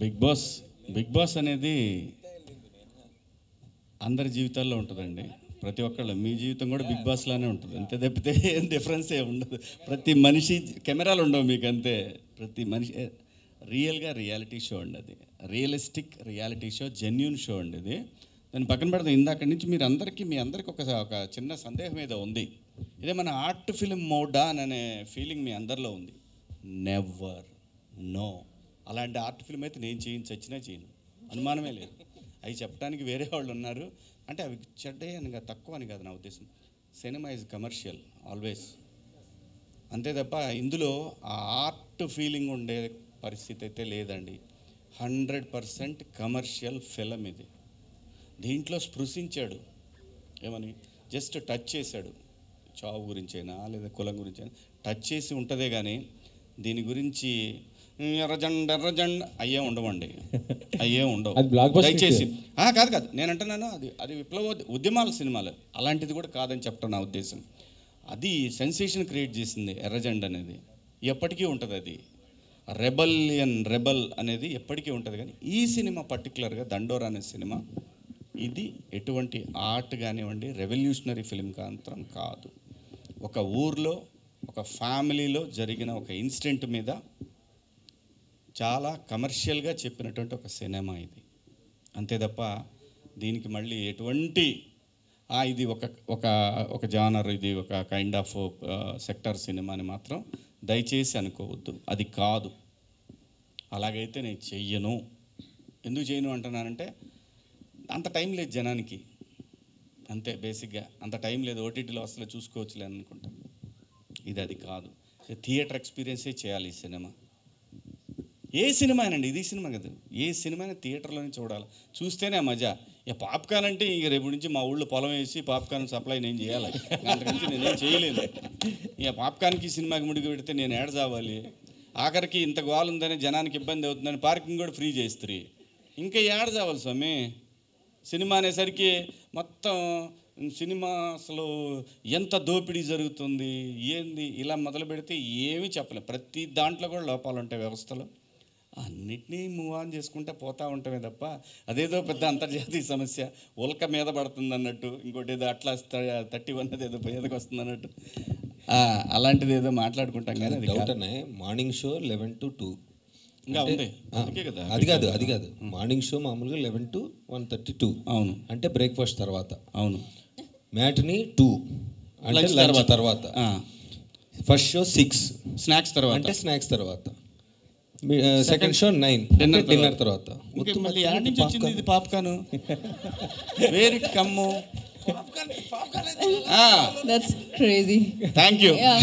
Big boss big boss అనేది అందరి జీవితాల్లో ఉంటుందండి. ప్రతి ఒక్కళ్ళు మీ జీవితం కూడా బిగ్ బాస్ లానే ఉంటుంది. అంతే తప్పితే ఏం డిఫరెన్స్ ఏ ఉండదు. ప్రతి మనిషి కెమెరాలు ఉండవు మీకు, అంతే. ప్రతి మనిషి రియల్గా రియాలిటీ షో అండి. అది realistic reality show, genuine show అండి. ఇది దాన్ని పక్కన పెడతాం. ఇందాక నుంచి మీ అందరికీ ఒక చిన్న సందేహం ఏదో ఉంది. ఇదే మన ఆర్ట్ ఫిల్మ్ మోడా అనే ఫీలింగ్ మీ అందరిలో ఉంది. Never, no. అలాంటి ఆర్ట్ ఫిల్మ్ అయితే నేను చచ్చినా చేయను, అనుమానమే లేదు. అవి చెప్పడానికి వేరే వాళ్ళు ఉన్నారు. అంటే అవి చెడ్డే అని కాదు, తక్కువ అని కాదు నా ఉద్దేశం. సినిమా ఈజ్ కమర్షియల్ ఆల్వేస్, అంతే తప్ప ఇందులో ఆ ఆర్ట్ ఫీలింగ్ ఉండే పరిస్థితి అయితే లేదండి. 100% కమర్షియల్ ఫిలం ఇది. దీంట్లో స్పృశించాడు, ఏమని జస్ట్ టచ్ చేశాడు. చావు గురించైనా లేదా కులం గురించైనా టచ్ చేసి ఉంటుందే కానీ దీని గురించి ఎర్రజెండ అయ్యే ఉండవండి, అయ్యే ఉండవు. దయచేసి కాదు నేను అంటున్నాను, అది విప్లవ ఉద్యమాల సినిమాలు, అలాంటిది కూడా కాదని చెప్పడం నా ఉద్దేశం. అది సెన్సేషన్ క్రియేట్ చేసింది ఎర్రజెండ అనేది, ఎప్పటికీ ఉంటుంది. అది రెబల్ అనేది ఎప్పటికీ ఉంటుంది. కానీ ఈ సినిమా పర్టికులర్గా దండోరా అనే సినిమా, ఇది ఎటువంటి ఆర్ట్ కానివ్వండి, రెవల్యూషనరీ ఫిలిం కాంతరం కాదు. ఒక ఊర్లో ఒక ఫ్యామిలీలో జరిగిన ఒక ఇన్సిడెంట్ మీద చాలా కమర్షియల్గా చెప్పినటువంటి ఒక సినిమా ఇది, అంతే తప్ప దీనికి మళ్ళీ ఎటువంటి ఇది ఒక జానర్, ఇది ఒక కైండ్ ఆఫ్ సెక్టర్ సినిమా అని మాత్రం దయచేసి అనుకోవద్దు. అది కాదు. అలాగైతే నేను చెయ్యను. ఎందుకు చేయను అంటున్నానంటే అంత టైం లేదు జనానికి, అంతే. బేసిక్గా అంత టైం లేదు, ఓటీటీలో అసలు చూసుకోవచ్చులే అనుకుంటా. అది కాదు. థియేటర్ ఎక్స్పీరియన్సే చేయాలి ఈ సినిమా. ఏ సినిమా అయినండి, ఇది సినిమా కదా, ఏ సినిమాని థియేటర్లోనే చూడాలి, చూస్తేనే మజా. పాప్కార్న్ అంటే ఇక రేపు నుంచి మా ఊళ్ళో పొలం వేసి పాప్కార్న్ సప్లై నేను చేయాలి, అంతకుమించి నేనేం చేయలేను. పాప్కార్న్కి సినిమాకి ముడికి పెడితే నేను ఏడ చావాలి. ఆఖరికి ఇంత గోల్ ఉందని జనానికి ఇబ్బంది అవుతుందని పార్కింగ్ కూడా ఫ్రీ చేస్తారు. ఇంకా ఏడ చావాలి స్వామి. సినిమా అనేసరికి మొత్తం సినిమా అసలు ఎంత దోపిడీ జరుగుతుంది ఏంది ఇలా మొదలు పెడితే ఏమీ చెప్పలేం. ప్రతి దాంట్లో కూడా లోపాలు ఉంటాయి వ్యవస్థలో. అన్నిటినీ మూవ్ ఆన్ చేసుకుంటే పోతూ ఉంటామే తప్ప అదేదో పెద్ద అంతర్జాతీయ సమస్య ఉల్క మీద పడుతుంది అన్నట్టు, ఇంకోటి ఏదో అట్లా 31 ఏదో మీదకి వస్తుంది అన్నట్టు అలాంటిది ఏదో మాట్లాడుకుంటాం. కానీ అది మార్నింగ్ షో 11 to 2 ఇంకా ఉంది. కదా అది కాదు మార్నింగ్ షో మామూలుగా 11 to 1:32. అవును, అంటే బ్రేక్ఫాస్ట్ తర్వాత. అవును. మ్యాట్ని 2 అంటే లంచ్ తర్వాత. ఫస్ట్ షో 6 స్నాక్స్ తర్వాత, అంటే స్నాక్స్ తర్వాత. సెకండ్ షో 9 డిన్నర్ తర్వాత. మళ్ళీ యాడ్ నుంచి వచ్చింది ఇది పాప్కార్న్. వేర్ ఇట్ కమ్ము. That's crazy. Thank you. Yeah.